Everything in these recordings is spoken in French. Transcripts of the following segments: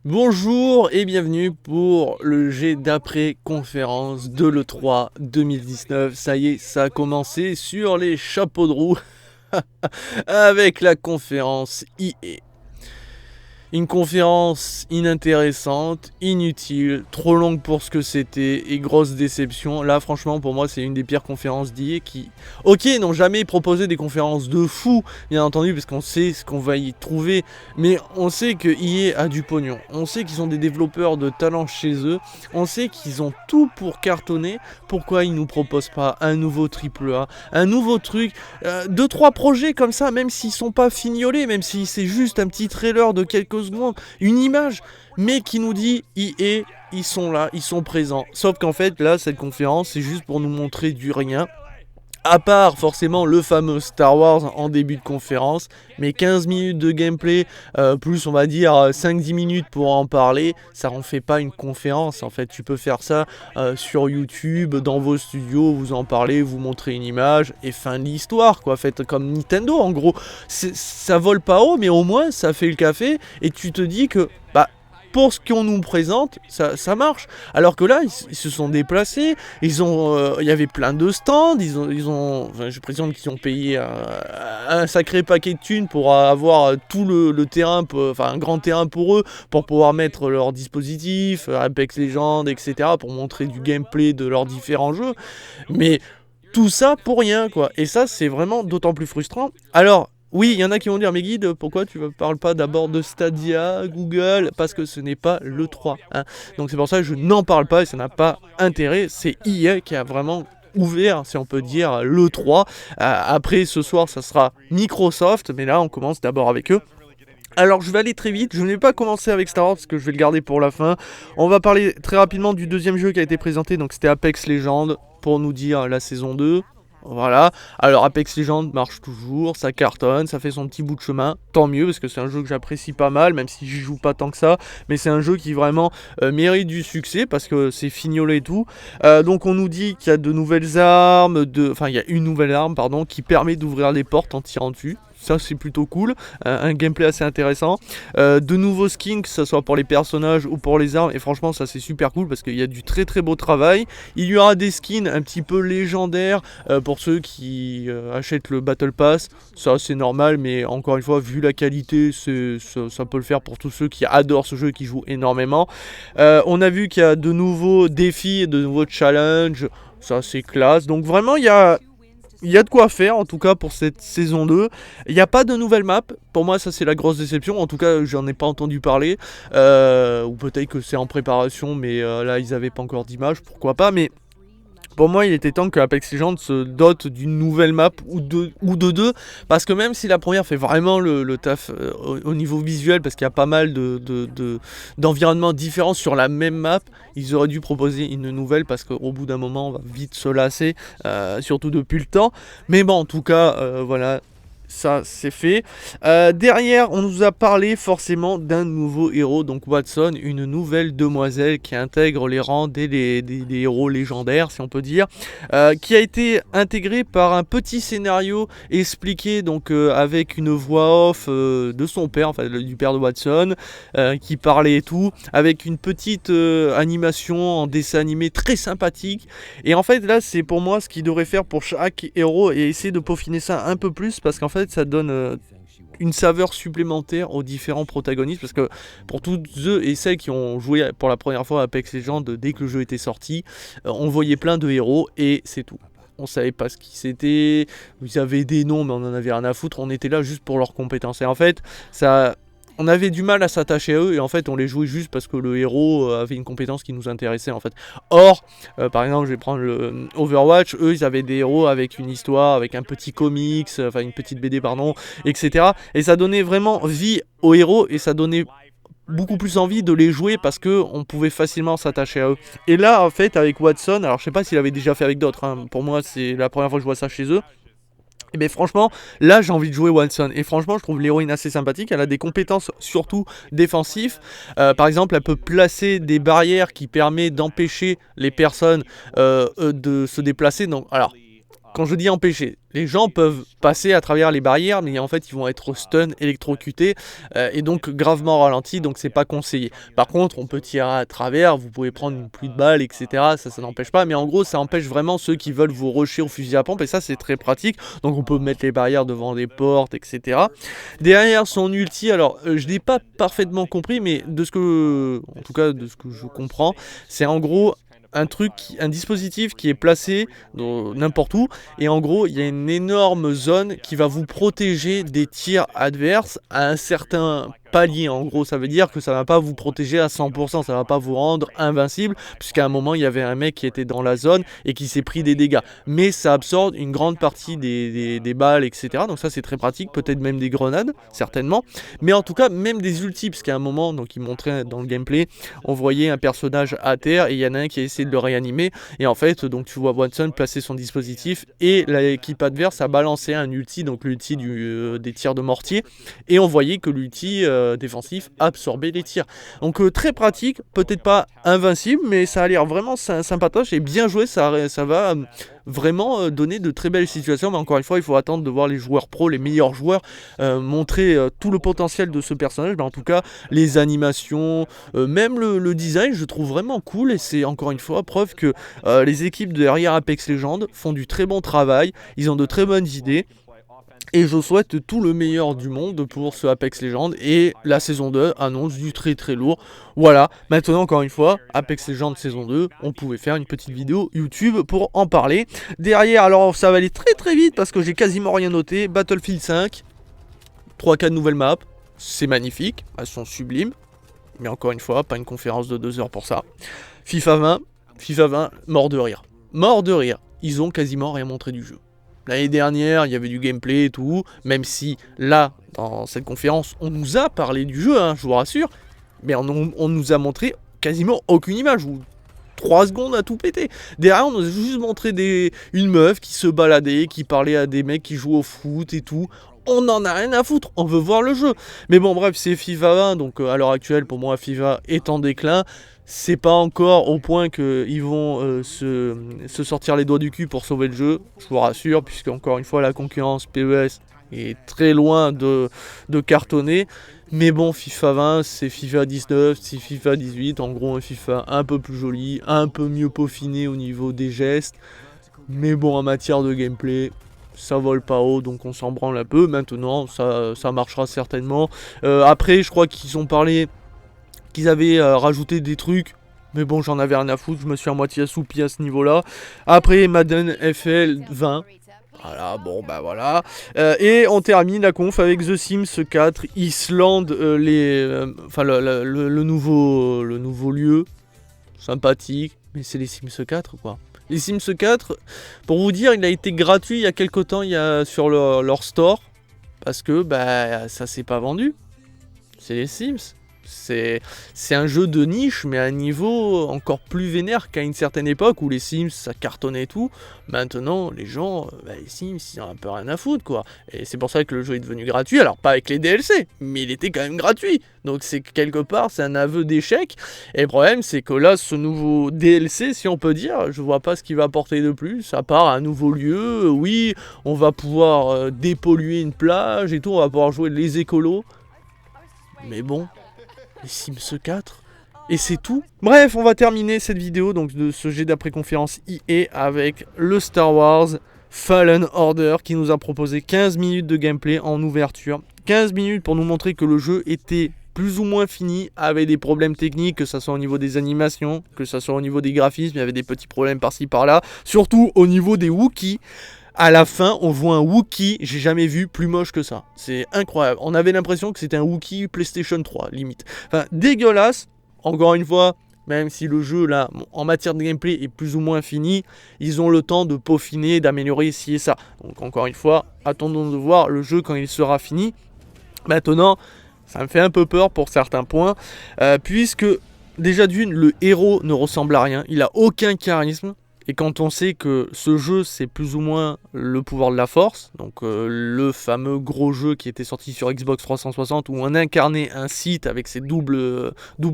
Bonjour et bienvenue pour le jet d'après-conférence de l'E3 2019. Ça y est, ça a commencé sur les chapeaux de roue avec la conférence EA. Une conférence inintéressante, inutile, trop longue pour ce que c'était et grosse déception. Là, franchement, pour moi, c'est une des pires conférences d'IA qui, ok, n'ont jamais proposé des conférences de fou, bien entendu, parce qu'on sait ce qu'on va y trouver, mais on sait que EA a du pognon. On sait qu'ils ont des développeurs de talent chez eux. On sait qu'ils ont tout pour cartonner. Pourquoi ils nous proposent pas un nouveau AAA, un nouveau truc, 2-3 projets comme ça, même s'ils sont pas fignolés, même si c'est juste un petit trailer de quelques secondes, une image, mais qui nous dit EA, ils sont là, ils sont présents. Sauf qu'en fait, là, cette conférence, c'est juste pour nous montrer du rien. À part forcément le fameux Star Wars en début de conférence, mais 15 minutes de gameplay, plus on va dire 5-10 minutes pour en parler, ça en fait pas une conférence. En fait, tu peux faire ça sur YouTube, dans vos studios, vous en parlez, vous montrez une image, et fin de l'histoire, quoi. Faites comme Nintendo, en gros. Ça vole pas haut, mais au moins ça fait le café, et tu te dis que, bah, pour ce qu'on nous présente, ça marche. Alors que là, ils se sont déplacés, il y avait plein de stands, enfin, je présume qu'ils ont payé un sacré paquet de thunes pour avoir tout le terrain, enfin un grand terrain pour eux, pour pouvoir mettre leurs dispositifs, Apex Legends, etc., pour montrer du gameplay de leurs différents jeux. Mais tout ça pour rien, quoi. Et ça, c'est vraiment d'autant plus frustrant. Alors, oui, il y en a qui vont dire, mais Guide, pourquoi tu ne parles pas d'abord de Stadia, Google? Parce que ce n'est pas l'E3. Hein. Donc c'est pour ça que je n'en parle pas et ça n'a pas intérêt. C'est EA qui a vraiment ouvert, si on peut dire, l'E3. Après, ce soir, ça sera Microsoft, mais là, on commence d'abord avec eux. Alors je vais aller très vite, je ne vais pas commencer avec Star Wars parce que je vais le garder pour la fin. On va parler très rapidement du deuxième jeu qui a été présenté, donc c'était Apex Legends, pour nous dire la saison 2. Voilà, alors Apex Legends marche toujours, ça cartonne, ça fait son petit bout de chemin, tant mieux parce que c'est un jeu que j'apprécie pas mal, même si j'y joue pas tant que ça, mais c'est un jeu qui vraiment mérite du succès parce que c'est fignolé et tout. Donc on nous dit qu'il y a de nouvelles armes, enfin il y a une nouvelle arme pardon, qui permet d'ouvrir les portes en tirant dessus. Ça c'est plutôt cool, un gameplay assez intéressant. De nouveaux skins, que ce soit pour les personnages ou pour les armes, et franchement ça c'est super cool parce qu'il y a du très très beau travail. Il y aura des skins un petit peu légendaires pour ceux qui achètent le Battle Pass. Ça c'est normal, mais encore une fois, vu la qualité, ça peut le faire pour tous ceux qui adorent ce jeu et qui jouent énormément. On a vu qu'il y a de nouveaux défis, de nouveaux challenges, ça c'est classe. Donc vraiment il y a de quoi faire en tout cas pour cette saison 2. Il n'y a pas de nouvelle map. Pour moi ça c'est la grosse déception. En tout cas j'en ai pas entendu parler. Ou peut-être que c'est en préparation mais là ils n'avaient pas encore d'image. Pourquoi pas. Mais pour moi, il était temps que Apex Legends se dote d'une nouvelle map ou de deux. Parce que même si la première fait vraiment le taf au niveau visuel, parce qu'il y a pas mal d'environnements différents sur la même map, ils auraient dû proposer une nouvelle parce qu'au bout d'un moment, on va vite se lasser, surtout depuis le temps. Mais bon, en tout cas, voilà. Ça c'est fait. Derrière, on nous a parlé forcément d'un nouveau héros, donc Watson, une nouvelle demoiselle qui intègre les rangs des héros légendaires, si on peut dire, qui a été intégrée par un petit scénario expliqué donc avec une voix off de son père, enfin du père de Watson, qui parlait et tout, avec une petite animation en dessin animé très sympathique. Et en fait là, c'est pour moi ce qu'il devrait faire pour chaque héros et essayer de peaufiner ça un peu plus parce qu'en fait ça donne une saveur supplémentaire aux différents protagonistes parce que pour tous ceux et celles qui ont joué pour la première fois à Apex Legends dès que le jeu était sorti, on voyait plein de héros et c'est tout. On savait pas ce qui c'était, ils avaient des noms mais on en avait rien à foutre, on était là juste pour leurs compétences et en fait on avait du mal à s'attacher à eux et en fait on les jouait juste parce que le héros avait une compétence qui nous intéressait en fait. Or, par exemple je vais prendre le Overwatch, eux ils avaient des héros avec une histoire, avec un petit comics, enfin une petite BD pardon, etc. Et ça donnait vraiment vie aux héros et ça donnait beaucoup plus envie de les jouer parce que on pouvait facilement s'attacher à eux. Et là en fait avec Watson, alors je sais pas s'il avait déjà fait avec d'autres, hein. Pour moi c'est la première fois que je vois ça chez eux. Et bien franchement, là j'ai envie de jouer Watson. Et franchement, je trouve l'héroïne assez sympathique. Elle a des compétences surtout défensives. Par exemple, elle peut placer des barrières qui permettent d'empêcher les personnes de se déplacer. Donc, alors, quand je dis empêcher, les gens peuvent passer à travers les barrières, mais en fait ils vont être stun, électrocutés et donc gravement ralentis, donc c'est pas conseillé. Par contre, on peut tirer à travers, vous pouvez prendre une pluie de balles, etc. Ça n'empêche pas, mais en gros ça empêche vraiment ceux qui veulent vous rusher au fusil à pompe, et ça c'est très pratique. Donc on peut mettre les barrières devant des portes, etc. Derrière son ulti, alors je n'ai pas parfaitement compris, mais en tout cas de ce que je comprends, c'est en gros un dispositif qui est placé n'importe où, et en gros il y a une énorme zone qui va vous protéger des tirs adverses à un certain palier. En gros, ça veut dire que ça va pas vous protéger à 100%, ça va pas vous rendre invincible, puisqu'à un moment il y avait un mec qui était dans la zone et qui s'est pris des dégâts, mais ça absorbe une grande partie des balles, etc. Donc ça c'est très pratique, peut-être même des grenades, certainement, mais en tout cas même des ultis, parce qu'à un moment, donc il montrait dans le gameplay, on voyait un personnage à terre et il y en a un qui a essayé de le réanimer, et en fait donc tu vois Watson placer son dispositif et l'équipe adverse a balancé un ulti, donc l'ulti des tirs de mortier, et on voyait que l'ulti défensif absorber les tirs. Donc très pratique, peut-être pas invincible, mais ça a l'air vraiment sympatoche et bien joué. Ça va vraiment donner de très belles situations, mais encore une fois il faut attendre de voir les joueurs pros, les meilleurs joueurs montrer tout le potentiel de ce personnage. Mais en tout cas les animations, même le design, je trouve vraiment cool, et c'est encore une fois preuve que les équipes derrière Apex Legends font du très bon travail, ils ont de très bonnes idées. Et je souhaite tout le meilleur du monde pour ce Apex Legends, et la saison 2 annonce du très très lourd. Voilà, maintenant encore une fois, Apex Legends saison 2, on pouvait faire une petite vidéo YouTube pour en parler. Derrière, alors ça va aller très très vite parce que j'ai quasiment rien noté. Battlefield 5, 3-4 nouvelles maps, c'est magnifique, elles sont sublimes. Mais encore une fois, pas une conférence de 2 heures pour ça. FIFA 20, mort de rire. Mort de rire, ils ont quasiment rien montré du jeu. L'année dernière, il y avait du gameplay et tout, même si là, dans cette conférence, on nous a parlé du jeu, hein, je vous rassure, mais on nous a montré quasiment aucune image, ou 3 secondes à tout péter. Derrière, on nous a juste montré une meuf qui se baladait, qui parlait à des mecs qui jouent au foot et tout. On en a rien à foutre, on veut voir le jeu. Mais bon, bref, c'est FIFA 20, donc à l'heure actuelle, pour moi, FIFA est en déclin. C'est pas encore au point qu'ils vont se sortir les doigts du cul pour sauver le jeu, je vous rassure, puisque encore une fois la concurrence PES est très loin de cartonner. Mais bon, FIFA 20, c'est FIFA 19, c'est FIFA 18, en gros un FIFA un peu plus joli, un peu mieux peaufiné au niveau des gestes. Mais bon, en matière de gameplay, ça vole pas haut, donc on s'en branle un peu. Maintenant, ça marchera certainement. Après, je crois qu'ils ont parlé qu'ils avaient rajouté des trucs, mais bon, j'en avais rien à foutre, je me suis à moitié assoupi à ce niveau-là. Après, Madden FL 20, voilà, bon bah voilà. Et on termine la conf avec The Sims 4 Islande, le nouveau lieu, sympathique, mais c'est les Sims 4 quoi. Les Sims 4, pour vous dire, il a été gratuit il y a quelques temps sur leur store, parce que bah ça s'est pas vendu. C'est les Sims. C'est un jeu de niche, mais à un niveau encore plus vénère qu'à une certaine époque où les Sims ça cartonnait et tout. Maintenant, les gens, les Sims, ils ont un peu rien à foutre quoi. Et c'est pour ça que le jeu est devenu gratuit. Alors, pas avec les DLC, mais il était quand même gratuit. Donc, c'est quelque part, c'est un aveu d'échec. Et le problème, c'est que là, ce nouveau DLC, si on peut dire, je vois pas ce qu'il va apporter de plus, à part un nouveau lieu. Oui, on va pouvoir dépolluer une plage et tout, on va pouvoir jouer les écolos. Mais bon. Les Sims 4, et c'est tout. Bref, on va terminer cette vidéo donc de ce jet d'après-conférence EA avec le Star Wars Fallen Order qui nous a proposé 15 minutes de gameplay en ouverture. 15 minutes pour nous montrer que le jeu était plus ou moins fini, avec des problèmes techniques, que ce soit au niveau des animations, que ce soit au niveau des graphismes, il y avait des petits problèmes par-ci par-là, surtout au niveau des Wookiees. À la fin, on voit un Wookiee, j'ai jamais vu plus moche que ça. C'est incroyable. On avait l'impression que c'était un Wookiee PlayStation 3, limite. Enfin, dégueulasse. Encore une fois, même si le jeu, là, en matière de gameplay, est plus ou moins fini, ils ont le temps de peaufiner, d'améliorer ci et ça. Donc, encore une fois, attendons de voir le jeu quand il sera fini. Maintenant, ça me fait un peu peur pour certains points, puisque, déjà d'une, le héros ne ressemble à rien. Il a aucun charisme. Et quand on sait que ce jeu c'est plus ou moins le pouvoir de la force, donc le fameux gros jeu qui était sorti sur Xbox 360 où on incarnait un Sith avec ses double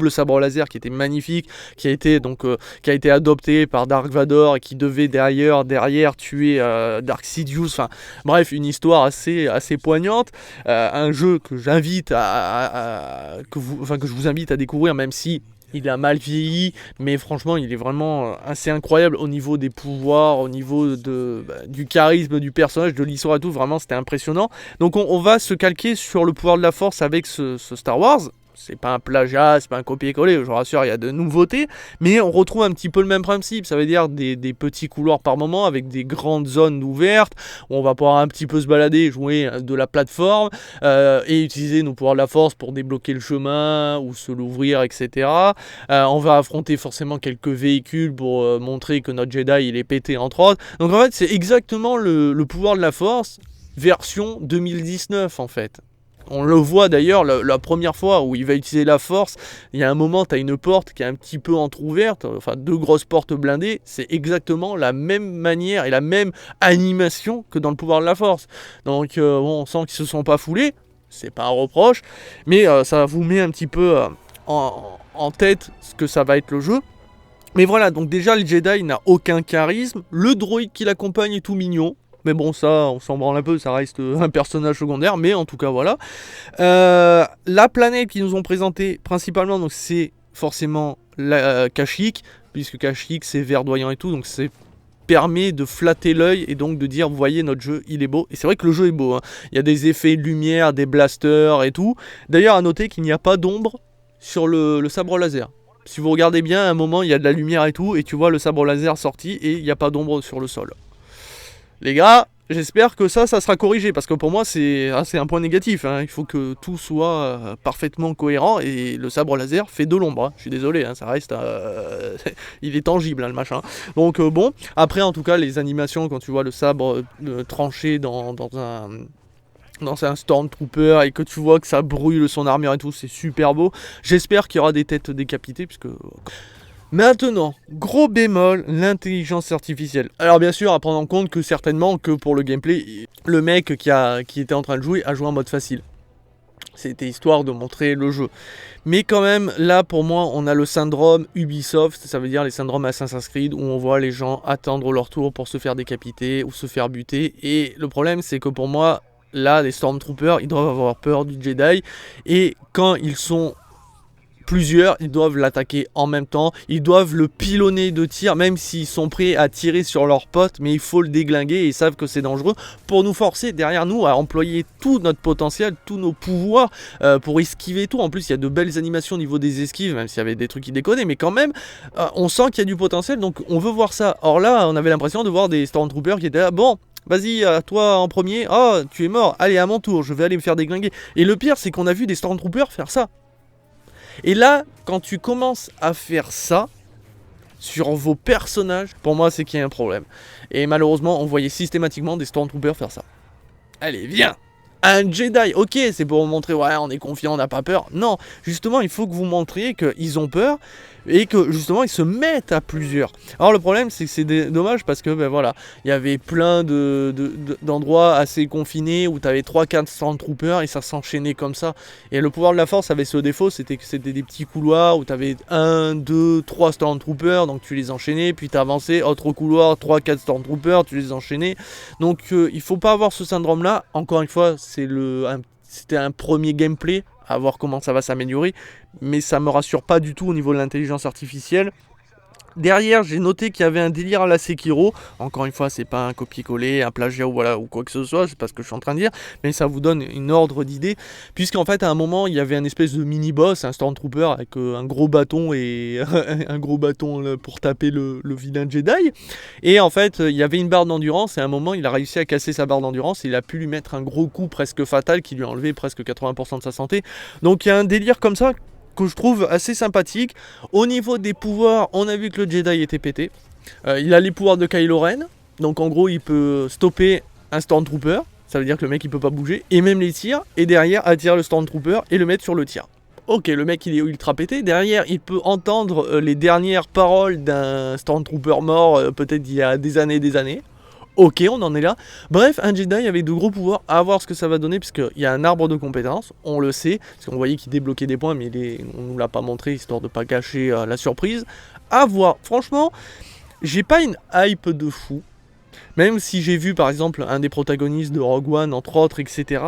sabres laser qui était magnifique, qui a été adopté par Dark Vador et qui devait derrière tuer Dark Sidious, enfin bref, une histoire assez poignante, un jeu que j'invite que je vous invite à découvrir, même si il a mal vieilli, mais franchement, il est vraiment assez incroyable au niveau des pouvoirs, au niveau du charisme du personnage, de l'histoire et tout. Vraiment, c'était impressionnant. Donc, on va se calquer sur le pouvoir de la force avec ce Star Wars. C'est pas un plagiat, c'est pas un copier-coller, je vous rassure, il y a de nouveautés, mais on retrouve un petit peu le même principe, ça veut dire des petits couloirs par moment avec des grandes zones ouvertes où on va pouvoir un petit peu se balader, jouer de la plateforme et utiliser nos pouvoirs de la force pour débloquer le chemin ou se l'ouvrir, etc. On va affronter forcément quelques véhicules pour montrer que notre Jedi il est pété entre autres. Donc en fait c'est exactement le pouvoir de la force version 2019 en fait. On le voit d'ailleurs la première fois où il va utiliser la force, il y a un moment, tu as une porte qui est un petit peu entrouverte, enfin 2 grosses portes blindées, c'est exactement la même manière et la même animation que dans le pouvoir de la force. Donc on sent qu'ils se sont pas foulés, c'est pas un reproche, mais ça vous met un petit peu en tête ce que ça va être le jeu. Mais voilà, donc déjà le Jedi n'a aucun charisme, le droïde qui l'accompagne est tout mignon. Mais bon, ça, on s'en branle un peu, ça reste un personnage secondaire, mais en tout cas, voilà. La planète qu'ils nous ont présentée, principalement, donc c'est forcément Kashyyyk, puisque Kashyyyk, c'est verdoyant et tout, donc c'est permet de flatter l'œil et donc de dire, vous voyez, notre jeu, il est beau. Et c'est vrai que le jeu est beau, hein. Il y a des effets de lumière, des blasters et tout. D'ailleurs, à noter qu'il n'y a pas d'ombre sur le sabre laser. Si vous regardez bien, à un moment, il y a de la lumière et tout, et tu vois le sabre laser sorti, et il n'y a pas d'ombre sur le sol. Les gars, j'espère que ça sera corrigé, parce que pour moi c'est un point négatif, hein. Il faut que tout soit parfaitement cohérent, et le sabre laser fait de l'ombre, hein. Je suis désolé, hein, ça reste... il est tangible, hein, le machin. Donc bon, après en tout cas les animations, quand tu vois le sabre tranché dans un Stormtrooper et que tu vois que ça brûle son armure et tout, c'est super beau. J'espère qu'il y aura des têtes décapitées, puisque... Maintenant, gros bémol, l'intelligence artificielle. Alors bien sûr, à prendre en compte que certainement que pour le gameplay, le mec qui était en train de jouer a joué en mode facile. C'était histoire de montrer le jeu. Mais quand même, là pour moi, on a le syndrome Ubisoft, ça veut dire les syndromes Assassin's Creed, où on voit les gens attendre leur tour pour se faire décapiter ou se faire buter. Et le problème, c'est que pour moi, là, les Stormtroopers, ils doivent avoir peur du Jedi. Et quand ils sont... plusieurs, ils doivent l'attaquer en même temps, ils doivent le pilonner de tir, même s'ils sont prêts à tirer sur leurs potes, mais il faut le déglinguer et ils savent que c'est dangereux pour nous forcer derrière nous à employer tout notre potentiel, tous nos pouvoirs pour esquiver tout. En plus, il y a de belles animations au niveau des esquives, même s'il y avait des trucs qui déconnaient, mais quand même, on sent qu'il y a du potentiel, donc on veut voir ça. Or là, on avait l'impression de voir des Stormtroopers qui étaient là, bon... Vas-y, à toi en premier. Oh, tu es mort. Allez, à mon tour, je vais aller me faire déglinguer. Et le pire, c'est qu'on a vu des Stormtroopers faire ça. Et là, quand tu commences à faire ça sur vos personnages, pour moi, c'est qu'il y a un problème. Et malheureusement, on voyait systématiquement des Stormtroopers faire ça. Allez, viens! Un Jedi, ok, c'est pour vous montrer, ouais, on est confiant, on n'a pas peur. Non, justement, il faut que vous montriez qu'ils ont peur et que justement ils se mettent à plusieurs. Alors le problème, c'est que c'est dommage parce que ben voilà, il y avait plein d'endroits assez confinés où tu avais 3-4 Stormtroopers et ça s'enchaînait comme ça. Et le pouvoir de la force avait ce défaut, c'était que c'était des petits couloirs où tu avais 1, 2, 3 Stormtroopers, donc tu les enchaînais, puis tu avançais, autre couloir, 3-4 Stormtroopers, tu les enchaînais. Donc il faut pas avoir ce syndrome là. Encore une fois, c'était un premier gameplay, à voir comment ça va s'améliorer, mais ça me rassure pas du tout au niveau de l'intelligence artificielle. Derrière, j'ai noté qu'il y avait un délire à la Sekiro. Encore une fois, c'est pas un copier-coller, un plagiat ou voilà ou quoi que ce soit, c'est pas ce que je suis en train de dire, mais ça vous donne une ordre d'idée, puisqu'en fait à un moment il y avait un espèce de mini-boss, un Stormtrooper avec un gros bâton et un gros bâton pour taper le vilain Jedi. Et en fait, il y avait une barre d'endurance et à un moment il a réussi à casser sa barre d'endurance et il a pu lui mettre un gros coup presque fatal qui lui a enlevé presque 80% de sa santé. Donc il y a un délire comme ça que je trouve assez sympathique. Au niveau des pouvoirs, on a vu que le Jedi était pété. Il a les pouvoirs de Kylo Ren. Donc en gros, il peut stopper un Stormtrooper. Ça veut dire que le mec, il peut pas bouger. Et même les tirs. Et derrière, attirer le Stormtrooper et le mettre sur le tir. Ok, le mec il est ultra pété. Derrière, il peut entendre les dernières paroles d'un Stormtrooper mort, peut-être il y a des années et des années. Ok, on en est là. Bref, un Jedi avec de gros pouvoirs, à voir ce que ça va donner, puisqu'il y a un arbre de compétences, on le sait, parce qu'on voyait qu'il débloquait des points, mais on nous l'a pas montré, histoire de pas gâcher la surprise. À voir. Franchement, j'ai pas une hype de fou. Même si j'ai vu par exemple un des protagonistes de Rogue One, entre autres, etc.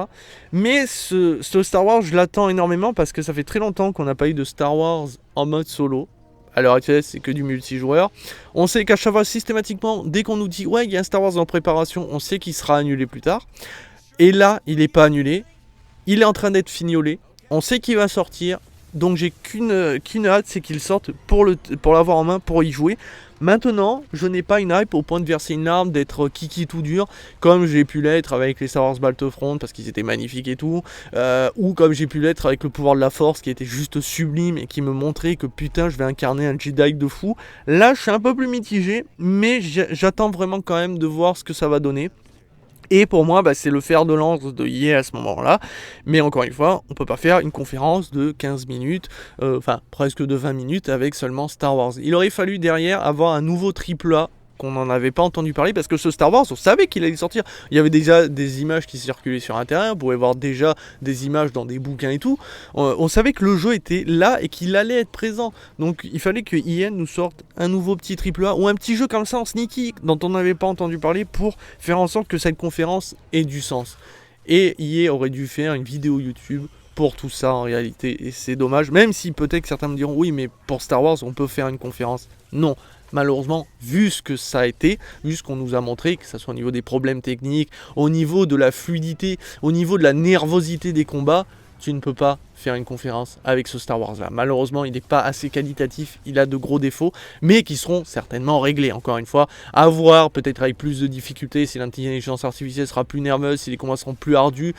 Mais ce Star Wars, je l'attends énormément parce que ça fait très longtemps qu'on n'a pas eu de Star Wars en mode solo. À l'heure actuelle, c'est que du multijoueur. On sait qu'à chaque fois, systématiquement, dès qu'on nous dit ouais, il y a un Star Wars en préparation, on sait qu'il sera annulé plus tard. Et là, il n'est pas annulé. Il est en train d'être fignolé. On sait qu'il va sortir. Donc j'ai qu'une hâte, c'est qu'il sorte pour l'avoir en main, pour y jouer. Maintenant, je n'ai pas une hype au point de verser une larme, d'être kiki tout dur, comme j'ai pu l'être avec les Star Wars Battlefront, parce qu'ils étaient magnifiques et tout, ou comme j'ai pu l'être avec le pouvoir de la Force, qui était juste sublime, et qui me montrait que putain, je vais incarner un Jedi de fou. Là, je suis un peu plus mitigé, mais j'attends vraiment quand même de voir ce que ça va donner. Et pour moi, c'est le fer de lance de EA à ce moment-là. Mais encore une fois, on peut pas faire une conférence de 15 minutes, enfin presque de 20 minutes avec seulement Star Wars. Il aurait fallu derrière avoir un nouveau AAA qu'on n'en avait pas entendu parler, parce que ce Star Wars, on savait qu'il allait sortir. Il y avait déjà des images qui circulaient sur Internet, on pouvait voir déjà des images dans des bouquins et tout. On savait que le jeu était là et qu'il allait être présent. Donc il fallait que EA nous sorte un nouveau petit AAA ou un petit jeu comme ça en sneaky dont on n'avait pas entendu parler pour faire en sorte que cette conférence ait du sens. Et EA aurait dû faire une vidéo YouTube pour tout ça en réalité, et c'est dommage, même si peut-être que certains me diront oui, mais pour Star Wars on peut faire une conférence. Non, malheureusement, vu ce que ça a été, vu ce qu'on nous a montré, que ce soit au niveau des problèmes techniques, au niveau de la fluidité, au niveau de la nervosité des combats, tu ne peux pas faire une conférence avec ce Star Wars là. Malheureusement, il n'est pas assez qualitatif, il a de gros défauts, mais qui seront certainement réglés, encore une fois. À voir, peut-être avec plus de difficultés, si l'intelligence artificielle sera plus nerveuse, si les combats seront plus ardus.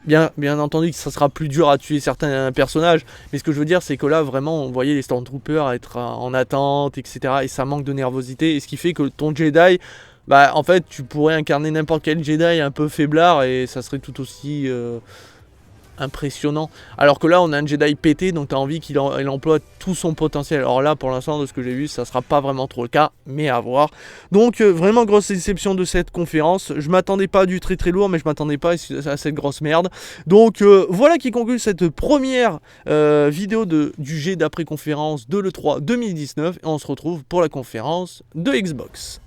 Bien entendu que ça sera plus dur à tuer certains personnages, mais ce que je veux dire, c'est que là, vraiment, on voyait les Stormtroopers être en attente, etc. Et ça manque de nervosité, et ce qui fait que ton Jedi, en fait, tu pourrais incarner n'importe quel Jedi un peu faiblard, et ça serait tout aussi impressionnant. Alors que là, on a un Jedi pété, donc tu as envie qu'il emploie tout son potentiel. Alors là, pour l'instant, de ce que j'ai vu, ça sera pas vraiment trop le cas, mais à voir. Donc, vraiment grosse déception de cette conférence. Je m'attendais pas à du très très lourd, mais je m'attendais pas à cette grosse merde. Donc, voilà qui conclut cette première vidéo du jet d'après-conférence de l'E3 2019. Et on se retrouve pour la conférence de Xbox.